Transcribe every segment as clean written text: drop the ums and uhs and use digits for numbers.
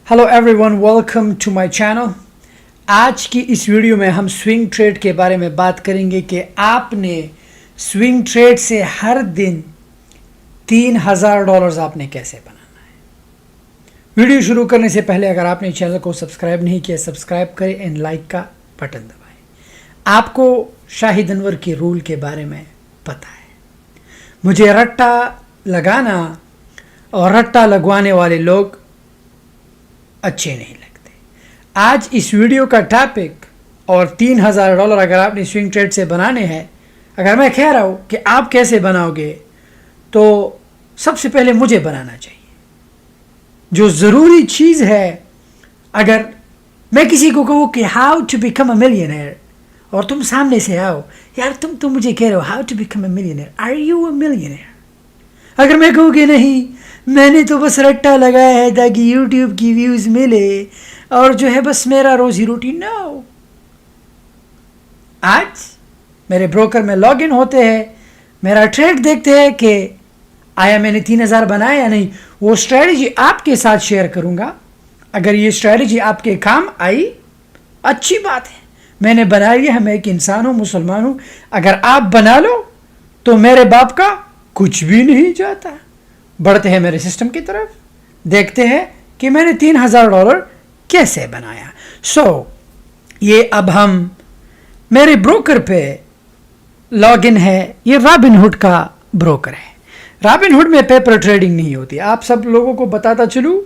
Hello everyone, welcome to my channel. आज की इस वीडियो में हम स्विंग ट्रेड के बारे में बात करेंगे कि आपने स्विंग ट्रेड से हर दिन $3000 आपने कैसे बनाना है। वीडियो शुरू करने से पहले अगर आपने चैनल को सब्सक्राइब नहीं किया, सब्सक्राइब करें एंड लाइक का बटन दबाएं। आपको शाहिद अनवर के रूल के बारे में पता है। मुझे रट्टा लगाना और रट्टा लगवाने वाले लोग अच्छे नहीं लगते। आज इस वीडियो का टॉपिक और $3000 अगर आपने स्विंग ट्रेड से बनाने हैं, अगर मैं कह रहा हूँ कि आप कैसे बनाओगे, तो सबसे पहले मुझे बनाना चाहिए। जो ज़रूरी चीज़ है, अगर मैं किसी को कहूँ कि how to become a millionaire और तुम सामने से आओ, यार तुम मुझे कह रहे हो how to become a millionaire, are you a millionaire? अगर मैं कहूँ कि नहीं, मैंने तो बस रट्टा लगाया है ताकि YouTube की व्यूज़ मिले और जो है बस मेरा रोज़ी रोटी ना हो। आज मेरे ब्रोकर में लॉगिन होते हैं, मेरा ट्रेड देखते हैं कि आया मैंने 3000 बनाया या नहीं। वो स्ट्रेटजी आपके साथ शेयर करूँगा। अगर ये स्ट्रेटजी आपके काम आई, अच्छी बात है, मैंने बना लिया है, मैं एक इंसान हूँ, मुसलमान हूँ। अगर आप बना लो तो मेरे बाप का कुछ भी नहीं जाता। बढ़ते हैं मेरे सिस्टम की तरफ, देखते हैं कि मैंने $3000 कैसे बनाया। ये अब हम मेरे ब्रोकर पे लॉगिन है। ये रॉबिनहुड का ब्रोकर है। रॉबिनहुड में पेपर ट्रेडिंग नहीं होती। आप सब लोगों को बताता चलूँ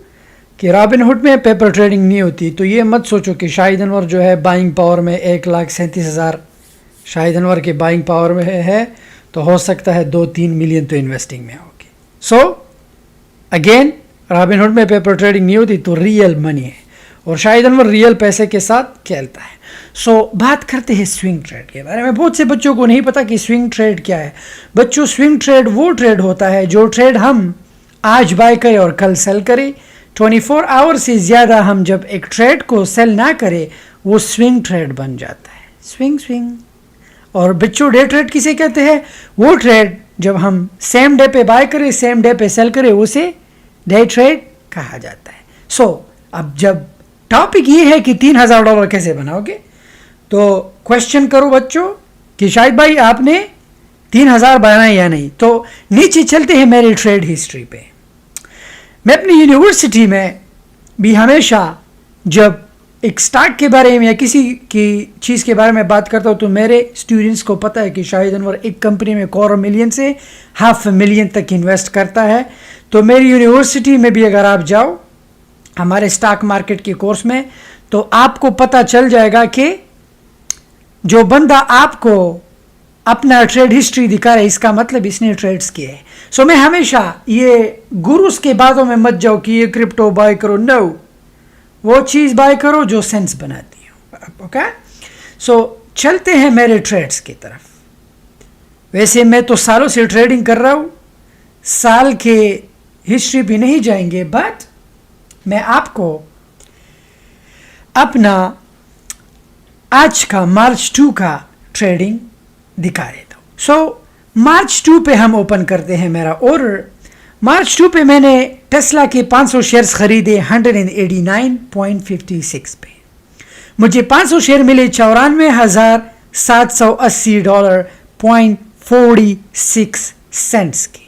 कि रॉबिनहुड में पेपर ट्रेडिंग नहीं होती। तो ये मत सोचो कि शाहिद अनवर जो है बाइंग पावर में 1,37,000 शाहिद अनवर के बाइंग पावर में है, तो हो सकता है 2-3 मिलियन तो इन्वेस्टिंग में होगी। अगेन रॉबिनहुड में पेपर ट्रेडिंग नहीं होती, तो रियल मनी है और शाहिद अनवर रियल पैसे के साथ खेलता है। बात करते हैं स्विंग ट्रेड के बारे में। बहुत से बच्चों को नहीं पता कि स्विंग ट्रेड क्या है। बच्चों, स्विंग ट्रेड वो ट्रेड होता है जो ट्रेड हम आज बाय करें और कल सेल करें। 24 आवर से ज़्यादा हम जब एक ट्रेड को सेल ना करें, वो स्विंग ट्रेड बन जाता है। स्विंग। और बच्चों, डे ट्रेड किसे कहते हैं? वो ट्रेड जब हम सेम डे पे बाय करें, सेम डे पे सेल करें, उसे डे ट्रेड कहा जाता है। अब जब टॉपिक ये है कि $3000 कैसे बनाओगे, तो क्वेश्चन करो बच्चों कि शाहिद भाई आपने 3000 बनाए या नहीं। तो नीचे चलते हैं मेरी ट्रेड हिस्ट्री पे। मैं अपनी यूनिवर्सिटी में भी हमेशा जब एक स्टॉक के बारे में या किसी की चीज़ के बारे में बात करता हूँ, तो मेरे स्टूडेंट्स को पता है कि शाहिद अनवर एक कंपनी में $250,000 से $500,000 तक इन्वेस्ट करता है। तो मेरी यूनिवर्सिटी में भी अगर आप जाओ हमारे स्टॉक मार्केट के कोर्स में, तो आपको पता चल जाएगा कि जो बंदा आपको अपना ट्रेड हिस्ट्री दिखा रहा है, इसका मतलब इसने ट्रेड्स किए हैं। मैं हमेशा ये गुरुस के बातों में मत जाओ कि ये क्रिप्टो बाय करो, नो, वो चीज़ बाय करो जो सेंस बनाती हो। ओके, चलते हैं मेरे ट्रेड्स की तरफ। वैसे मैं तो सालों से ट्रेडिंग कर रहा हूँ, साल के हिस्ट्री भी नहीं जाएंगे, बट मैं आपको अपना आज का मार्च 2 का ट्रेडिंग दिखा देता हूँ। मार्च 2 पे हम ओपन करते हैं मेरा ऑर्डर। मार्च 2 पे मैंने टेस्ला के 500 शेयर्स खरीदे 189.56 पे। मुझे 500 शेयर मिले $54,780.46 के।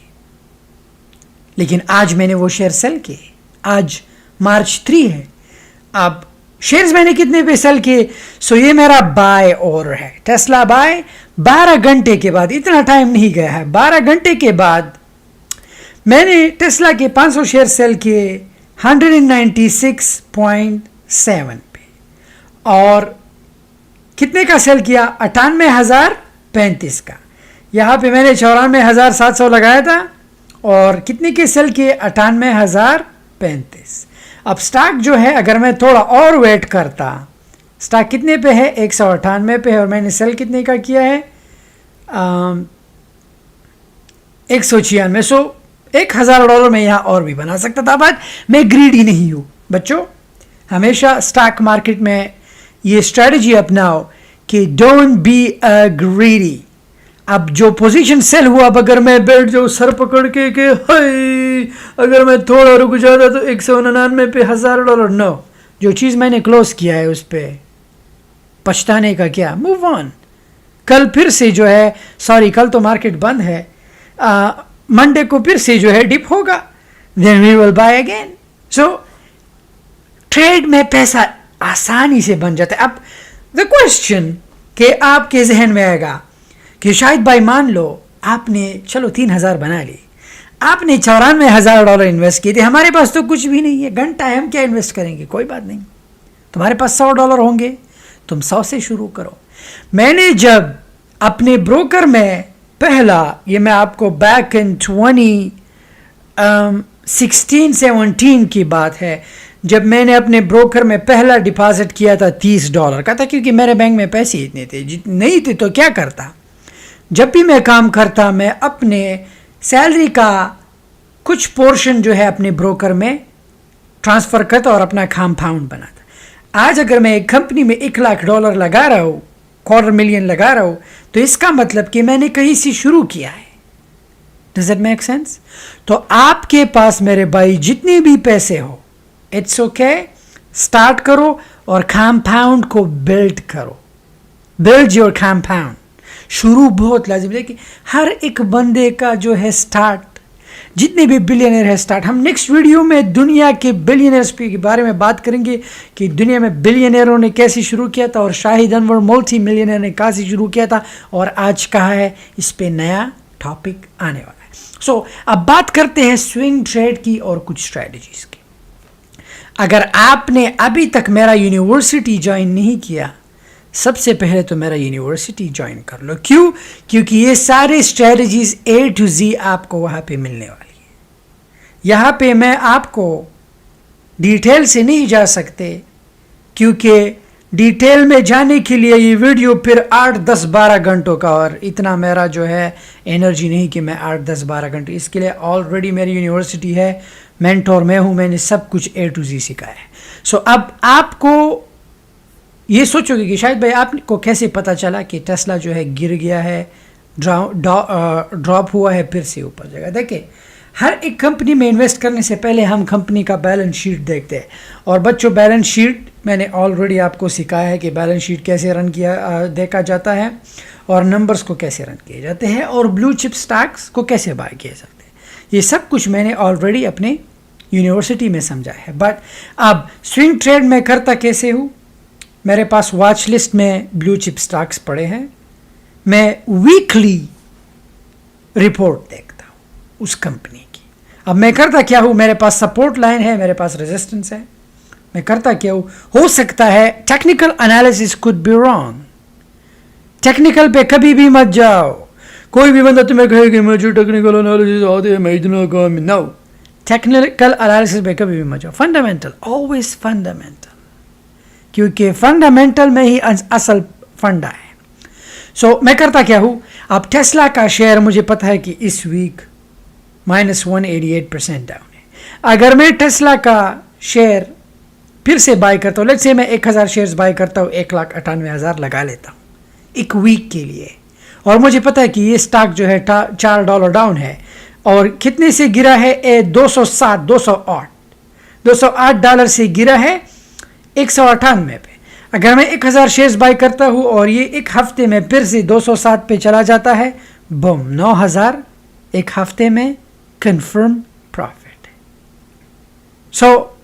लेकिन आज मैंने वो शेयर सेल किए। आज मार्च 3 है। अब शेयर्स मैंने कितने पे सेल किए? ये मेरा बाय ऑर्डर है। टेस्ला बाय 12 घंटे के बाद, इतना टाइम नहीं गया है, 12 घंटे के बाद मैंने टेस्ला के 500 शेयर सेल किए 196.7 पे। और कितने का सेल किया? 98,035 का। यहाँ पे मैंने 94,700 लगाया था और कितने के सेल किए? 98,035। अब स्टॉक जो है, अगर मैं थोड़ा और वेट करता, स्टॉक कितने पे है? 198 पे है और मैंने सेल कितने का किया है? 196। $1,000 में यहाँ और भी बना सकता था, बट मैं ग्रीडी नहीं हूँ। बच्चों, हमेशा स्टॉक मार्केट में ये स्ट्रेटजी अपनाओ कि डोंट बी अ ग्रीडी। अब जो पोजीशन सेल हुआ, अब अगर मैं बैठ जाऊँ सर पकड़ के हाय, अगर मैं थोड़ा रुक जाता तो 199 पे $1000, नो, जो चीज़ मैंने क्लोज किया है उस पर पछताने का क्या, मूव ऑन। कल फिर से जो है, सॉरी कल तो मार्केट बंद है, मंडे को फिर से जो है डिप होगा, then we will buy again. So trade में पैसा आसानी से बन जाता है। अब द क्वेश्चन कि आपके जहन में आएगा कि शायद भाई मान लो आपने चलो 3000 बना ली, आपने $94,000 इन्वेस्ट किए थे, हमारे पास तो कुछ भी नहीं है, घंटा है, हम क्या इन्वेस्ट करेंगे, कोई बात नहीं, तुम्हारे पास $100 होंगे, तुम 100 से शुरू करो। मैंने जब अपने ब्रोकर में पहला, ये मैं आपको बैक इन 2016-17 की बात है, जब मैंने अपने ब्रोकर में पहला डिपॉजिट किया था $30 का था, क्योंकि मेरे बैंक में पैसे इतने थे, नहीं थे तो क्या करता, जब भी मैं काम करता मैं अपने सैलरी का कुछ पोर्शन जो है अपने ब्रोकर में ट्रांसफ़र करता और अपना कंपाउंड बनाता। आज अगर मैं एक कंपनी में $1,00,000 लगा रहा हूँ, $250,000 लगा रहा हूँ, तो इसका मतलब कि मैंने कहीं से शुरू किया है। Does it make sense? तो आपके पास मेरे भाई जितने भी पैसे हो, इट्स ओके, स्टार्ट करो और कंपाउंड को बिल्ड करो, बिल्ड योर कंपाउंड। शुरू बहुत लाजिम है कि हर एक बंदे का जो है स्टार्ट, जितने भी बिलियनर है स्टार्ट, हम नेक्स्ट वीडियो में दुनिया के बिलियनर्स के बारे में बात करेंगे कि दुनिया में बिलियनरों ने कैसे शुरू किया था और शाहिद अनवर मल्टी मिलियनर ने कैसे शुरू किया था और आज कहाँ है, इस पे नया टॉपिक आने वाला है। सो अब बात करते हैं स्विंग ट्रेड की और कुछ स्ट्रेटजीज की। अगर आपने अभी तक मेरा यूनिवर्सिटी ज्वाइन नहीं किया, सबसे पहले तो मेरा यूनिवर्सिटी ज्वाइन कर लो। क्यों? क्योंकि ये सारे स्ट्रेटजीज A to Z आपको वहाँ पे मिलने वाली है। यहाँ पे मैं आपको डिटेल से नहीं जा सकते, क्योंकि डिटेल में जाने के लिए ये वीडियो फिर 8, 10, 12 घंटों का, और इतना मेरा जो है एनर्जी नहीं कि मैं 8, 10, 12 घंटे, इसके लिए ऑलरेडी मेरी यूनिवर्सिटी है, मेंटोर मैं हूँ, मैंने सब कुछ A to Z सिखाया है। सो अब आपको ये सोचोगे कि शायद भाई आपको कैसे पता चला कि टेस्ला जो है गिर गया है, ड्रॉप हुआ है, फिर से ऊपर जाएगा। देखिए, हर एक कंपनी में इन्वेस्ट करने से पहले हम कंपनी का बैलेंस शीट देखते हैं। और बच्चों, बैलेंस शीट मैंने ऑलरेडी आपको सिखाया है कि बैलेंस शीट कैसे रन किया देखा जाता है और नंबर्स को कैसे रन किए जाते हैं और ब्लू चिप स्टॉक्स को कैसे बाय किए जाते हैं। ये सब कुछ मैंने ऑलरेडी अपने यूनिवर्सिटी में समझा है। बट अब स्विंग ट्रेड में करता कैसे हूँ, मेरे पास वॉच लिस्ट में ब्लू चिप स्टॉक्स पड़े हैं, मैं वीकली रिपोर्ट देखता हूँ उस कंपनी की। अब मैं करता क्या हूँ, मेरे पास सपोर्ट लाइन है, मेरे पास रेजिस्टेंस है, मैं करता क्या हूँ, हो सकता है technical analysis could be wrong, technical पे कभी भी मत जाओ। कोई भी बंदा तुम्हें कहे कि मुझे टेक्निकल एनालिसिस आते हैं, मैं इतना काम, नो, टेक्निकल एनालिसिस पे कभी भी मत जाओ। फंडामेंटल, ऑलवेज फंडामेंटल, क्योंकि फंडामेंटल में ही असल फंडा है। सो मैं करता क्या हूँ, अब टेस्ला का शेयर मुझे पता है कि इस वीक -188% डाउन है। अगर मैं टेस्ला का शेयर फिर से बाय करता हूँ, लेट्स से मैं 1000 शेयर्स बाय करता हूँ, 1,98,000 लगा लेता हूँ एक वीक के लिए, और मुझे पता है कि ये स्टॉक जो है $4 डाउन है, और कितने से गिरा है, 208 से गिरा है 198 पे। अगर मैं 1000 शेयर्स बाय करता हूँ और ये एक हफ्ते में फिर से 207 पे चला जाता है, बम, 9000 एक हफ्ते में कंफर्म प्रॉफिट है। सो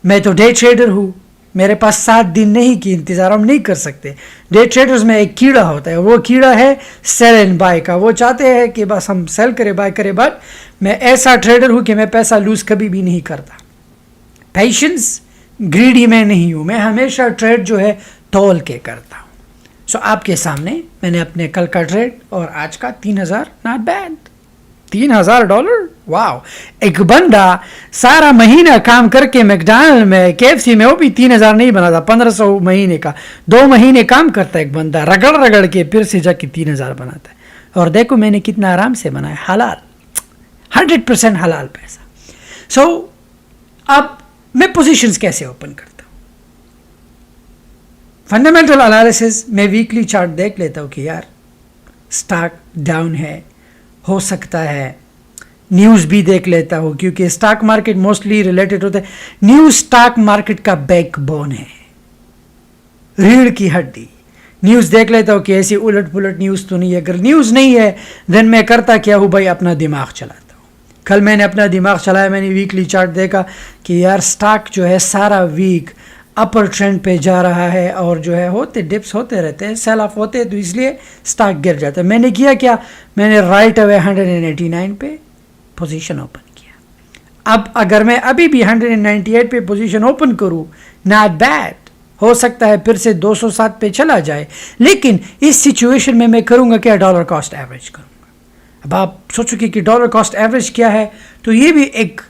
मैं तो डे ट्रेडर हूँ, मेरे पास 7 दिन नहीं कि इंतजार हम नहीं कर सकते। डे ट्रेडर्स में एक कीड़ा होता है, वो कीड़ा है सेल एंड बाय का। वो चाहते हैं कि बस हम सेल करें, बाय करें, बट मैं ऐसा ट्रेडर हूँ कि मैं पैसा लूज कभी भी नहीं करता। पेशेंस, ग्रीडी मैं नहीं हूँ, मैं हमेशा ट्रेड जो है तौल के करता हूँ। सो आपके सामने मैंने अपने कल का ट्रेड और आज का 3000, नॉट बैड, $3000, वाओ। एक बंदा सारा महीना काम करके मैकडॉनल्ड में, KFC में, वो भी 3000 नहीं बनाता, 1500 महीने का, 2 महीने काम करता है एक बंदा, रगड़ रगड़ के फिर से जाके 3000 बनाता है। और देखो मैंने कितना आराम से बनाया, हलाल, 100% हलाल पैसा। सो अब मैं पोजीशंस कैसे ओपन करता हूँ, फंडामेंटल एनालिसिस में वीकली चार्ट देख लेता हूँ कि यार स्टॉक डाउन है, हो सकता है न्यूज़ भी देख लेता हूँ, क्योंकि स्टॉक मार्केट मोस्टली रिलेटेड होता है। न्यूज़ स्टॉक मार्केट का बैकबोन है, रीढ़ की हड्डी। न्यूज़ देख लेता हूँ कि ऐसी उलट पुलट न्यूज़ तो नहीं है। अगर न्यूज़ नहीं है देन मैं करता क्या हूँ भाई, अपना दिमाग चलाता हूँ। कल मैंने अपना दिमाग चलाया, मैंने वीकली चार्ट देखा कि यार स्टॉक जो है सारा वीक अपर ट्रेंड पे जा रहा है, और जो है होते डिप्स होते रहते हैं, सेल ऑफ होते हैं, तो इसलिए स्टॉक गिर जाता है। मैंने किया क्या, मैंने राइट अवे 189 पे पोजीशन ओपन किया। अब अगर मैं अभी भी 198 पे पोजीशन ओपन करूं, नॉट बैड, हो सकता है फिर से 207 पे चला जाए, लेकिन इस सिचुएशन में मैं करूंगा क्या, डॉलर कॉस्ट एवरेज करूंगा। अब आप सोचोगे कि डॉलर कॉस्ट एवरेज क्या है, तो ये भी एक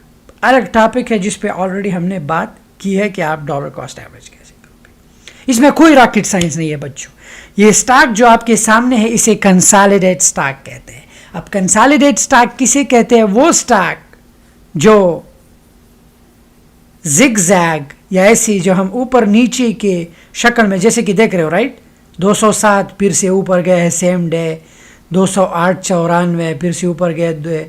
अलग टॉपिक है जिस पे ऑलरेडी हमने बात की है कि आप डॉलर कॉस्ट एवरेज कैसे करोगे। इसमें कोई रॉकेट साइंस नहीं है बच्चों। ये स्टॉक जो आपके सामने है इसे कंसोलिडेट स्टॉक कहते हैं। अब कंसोलिडेट स्टॉक किसे कहते हैं, वो स्टॉक जो जिगजैग या ऐसी जो हम ऊपर नीचे के शक्ल में, जैसे कि देख रहे हो राइट, 207 फिर से ऊपर गए है सेम डे, 208.94 फिर से ऊपर गए,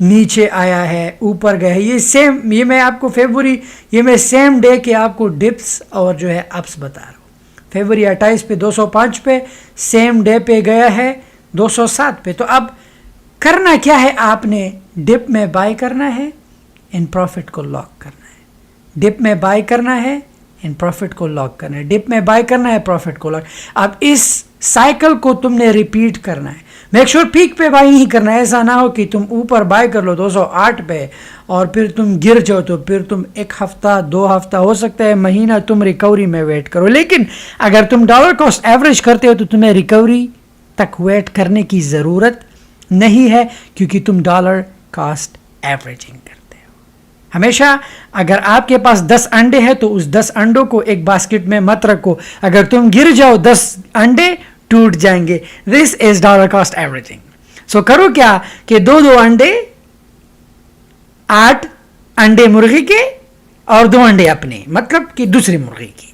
नीचे आया है, ऊपर गए, ये सेम, ये मैं आपको फरवरी, ये मैं सेम डे के आपको डिप्स और जो है अप्स बता रहा हूँ। फरवरी 28 पे 205 पे, सेम डे पे गया है 207 पे। तो अब करना क्या है, आपने डिप में बाय करना है, इन प्रॉफिट को लॉक करना है। डिप में बाय करना है, इन प्रॉफिट को लॉक करना है, डिप में बाय करना है, प्रॉफिट को लॉक। अब इस साइकिल को तुमने रिपीट करना है। मेक श्योर पीक पे बाय नहीं करना है। ऐसा ना हो कि तुम ऊपर बाय कर लो 208 पे और फिर तुम गिर जाओ, तो फिर तुम 1 हफ्ता 2 हफ्ता, हो सकता है महीना तुम रिकवरी में वेट करो। लेकिन अगर तुम डॉलर कॉस्ट एवरेज करते हो तो तुम्हें रिकवरी तक वेट करने की ज़रूरत नहीं है, क्योंकि तुम डॉलर कॉस्ट एवरेजिंग करते हो। हमेशा अगर आपके पास 10 अंडे हैं तो उस 10 अंडों को एक बास्केट में मत रखो। अगर तुम गिर जाओ 10 अंडे टूट जाएंगे। This is dollar cost averaging. So करो क्या कि 2 अंडे, 8 अंडे मुर्गी के और 2 अंडे अपने, मतलब कि दूसरी मुर्गी की।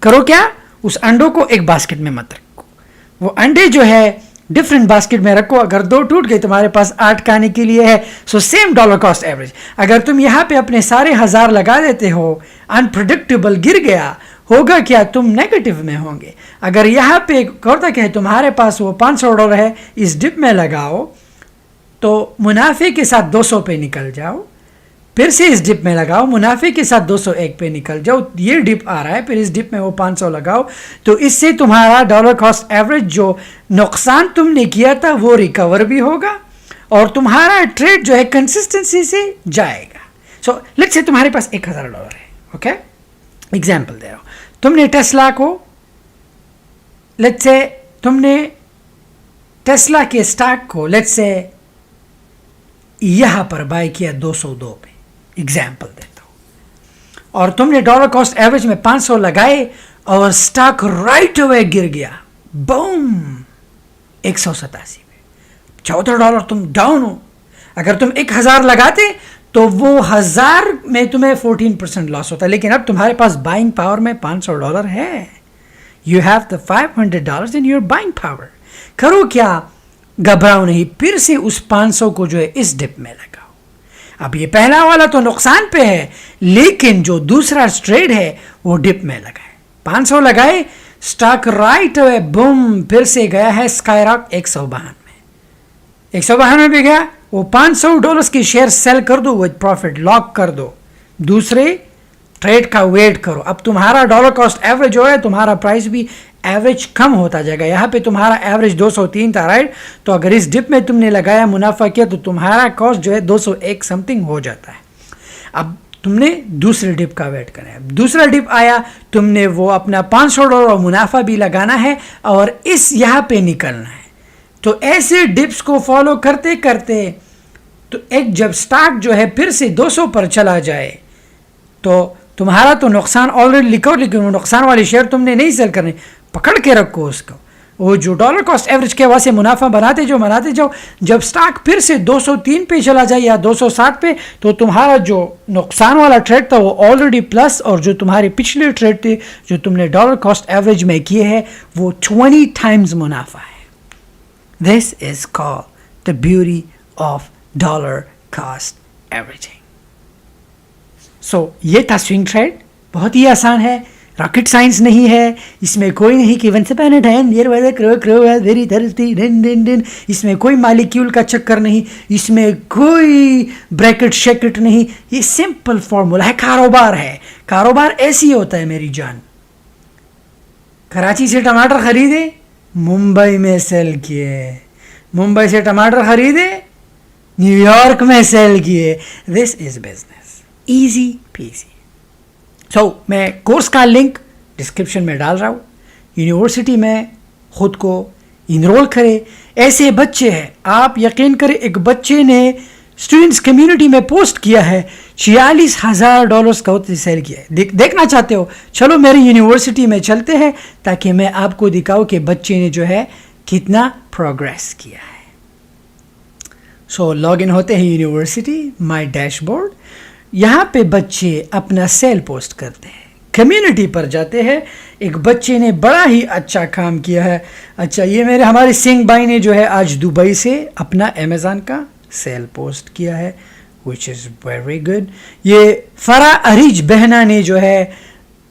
करो क्या, उस अंडों को एक बास्केट में मत रखो, वो अंडे जो है डिफरेंट बास्केट में रखो। अगर 2 टूट गए तुम्हारे पास 8 खाने के लिए है। So same dollar cost average. अगर तुम यहां पे अपने सारे 1000 लगा देते हो, अनप्रिडिक्टेबल गिर गया, होगा क्या, तुम नेगेटिव में होंगे। अगर यहां पे करता क्या है, तुम्हारे पास वो $500 है, इस डिप में लगाओ तो मुनाफे के साथ 200 पे निकल जाओ, फिर से इस डिप में लगाओ, मुनाफे के साथ 201 पे निकल जाओ। ये डिप आ रहा है, फिर इस डिप में वो 500 लगाओ, तो इससे तुम्हारा डॉलर कॉस्ट एवरेज जो नुकसान तुमने किया था वो रिकवर भी होगा, और तुम्हारा ट्रेड जो है कंसिस्टेंसी से जाएगा। सो लेट्स से तुम्हारे पास $1000 है, ओके, एग्जाम्पल दे रहा हूं। तुमने टेस्ला को, लेट्स से तुमने टेस्ला के स्टॉक को लेट्स से यहां पर बाय किया 202 पे, एग्जाम्पल देता हूं, और तुमने डॉलर कॉस्ट एवरेज में 500 लगाए और स्टॉक राइट अवे गिर गया, बूम, 187 पे, $14 तुम डाउन हो। अगर तुम 1000 लगाते तो वो 1000 में तुम्हें 14% लॉस होता है, लेकिन अब तुम्हारे पास बाइंग पावर में $500 है। You have the $500 in your buying power. करो क्या, घबराओ नहीं, फिर से उस 500 को जो है इस डिप में लगाओ। अब ये पहला वाला तो नुकसान पे है, लेकिन जो दूसरा ट्रेड है वो डिप में लगाए। 500 लगाए, स्टॉक राइट अवे बूम, फिर से गया है स्काईरॉक 152 में, 152 में भी गया। वो $500 की शेयर सेल कर दो, विद प्रॉफिट लॉक कर दो, दूसरे ट्रेड का वेट करो। अब तुम्हारा डॉलर कॉस्ट एवरेज जो है, तुम्हारा प्राइस भी एवरेज कम होता जाएगा। यहाँ पे तुम्हारा एवरेज 203 था, राइट, तो अगर इस डिप में तुमने लगाया, मुनाफा किया, तो तुम्हारा कॉस्ट जो है 201 समथिंग हो जाता है। अब तुमने दूसरे डिप का वेट करना है। दूसरा डिप आया, तुमने वो अपना $500 मुनाफा भी लगाना है और इस यहाँ पे निकलना है। तो ऐसे डिप्स को फॉलो करते करते तो एक जब स्टॉक जो है फिर से 200 पर चला जाए, तो तुम्हारा तो नुकसान ऑलरेडी लिखो, लेकिन वो नुकसान वाली शेयर तुमने नहीं सेल करनी, पकड़ के रखो उसको। वो जो डॉलर कॉस्ट एवरेज के वजह से मुनाफा बनाते जाओ। जब स्टॉक फिर से 203 पे चला जाए या 207 पे, तो तुम्हारा जो नुकसान वाला ट्रेड था वो ऑलरेडी प्लस, और जो तुम्हारे पिछले ट्रेड थे जो तुमने डॉलर कॉस्ट एवरेज में किए हैं वो 20 टाइम्स मुनाफा है। This is called the beauty of dollar cost averaging. So ये था स्विंग ट्रेड, बहुत ही आसान है, रॉकेट साइंस नहीं है, इसमें कोई नहीं कि once upon a time there was a crow very thirsty दिन दिन दिन, इसमें कोई मालिक्यूल का चक्कर नहीं, इसमें कोई ब्रैकेट शेकेट नहीं, ये सिंपल फॉर्मूला है, कारोबार है। कारोबार ऐसे ही होता है मेरी जान। कराची से टमाटर खरीदे, मुंबई में सेल किए, मुंबई से टमाटर खरीदे, न्यूयॉर्क में सेल किए। This is business, easy peasy. So मैं कोर्स का लिंक डिस्क्रिप्शन में डाल रहा हूँ। यूनिवर्सिटी में खुद को इनरोल करें। ऐसे बच्चे हैं, आप यकीन करें, एक बच्चे ने स्टूडेंट्स कम्युनिटी में पोस्ट किया है, $46,000 का उसने सेल किया है। देखना चाहते हो, चलो मेरी यूनिवर्सिटी में चलते हैं ताकि मैं आपको दिखाऊं कि बच्चे ने जो है कितना प्रोग्रेस किया है। सो लॉग इन होते हैं यूनिवर्सिटी, माई डैशबोर्ड, यहाँ पे बच्चे अपना सेल पोस्ट करते हैं, कम्युनिटी पर जाते हैं। एक बच्चे ने बड़ा ही अच्छा काम किया है। अच्छा, ये हमारे सिंह भाई ने जो है आज दुबई से अपना अमेज़न का सेल पोस्ट किया है, विच इज़ वेरी गुड। ये फरा अरीज बहना ने जो है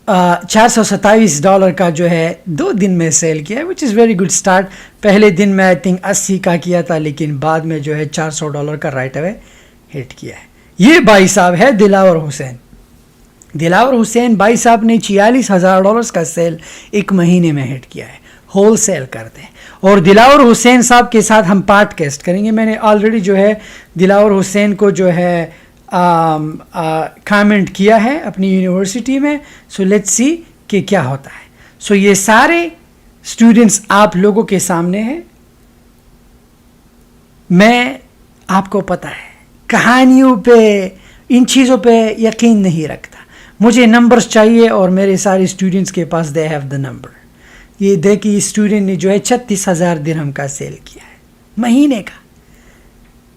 $427 का जो है 2 दिन में सेल किया है, which is very good start. पहले दिन में आई थिंक 80 का किया था, लेकिन बाद में जो है $400 का राइट अवे हिट किया है। ये भाई साहब है दिलावर हुसैन। दिलावर हुसैन भाई साहब ने $46,000 का सेल 1 महीने में हिट किया है, होल सेल करते हैं। और दिलावर हुसैन साहब के साथ हम पॉडकास्ट करेंगे। मैंने ऑलरेडी जो है दिलावर हुसैन को जो है कमेंट किया है अपनी यूनिवर्सिटी में। सो लेट्स सी कि क्या होता है। सो ये सारे स्टूडेंट्स आप लोगों के सामने हैं। मैं, आपको पता है, कहानियों पे, इन चीज़ों पे यकीन नहीं रखता। मुझे नंबर्स चाहिए और मेरे सारे स्टूडेंट्स के पास दे हैव द नंबर। ये देखिए, स्टूडेंट ने जो है 36,000 दिरहम का सेल किया है महीने का।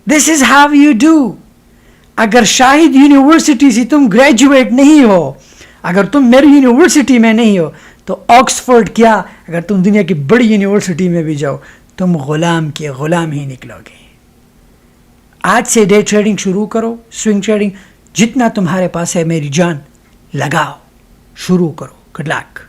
This is how you do. अगर शाहिद यूनिवर्सिटी से तुम ग्रेजुएट नहीं हो, अगर तुम मेरी यूनिवर्सिटी में नहीं हो, तो ऑक्सफोर्ड क्या, अगर तुम दुनिया की बड़ी यूनिवर्सिटी में भी जाओ, तुम गुलाम के गुलाम ही निकलोगे। आज से डे ट्रेडिंग शुरू करो, स्विंग ट्रेडिंग जितना तुम्हारे पास है मेरी जान, लगाओ, शुरू करो। Good luck.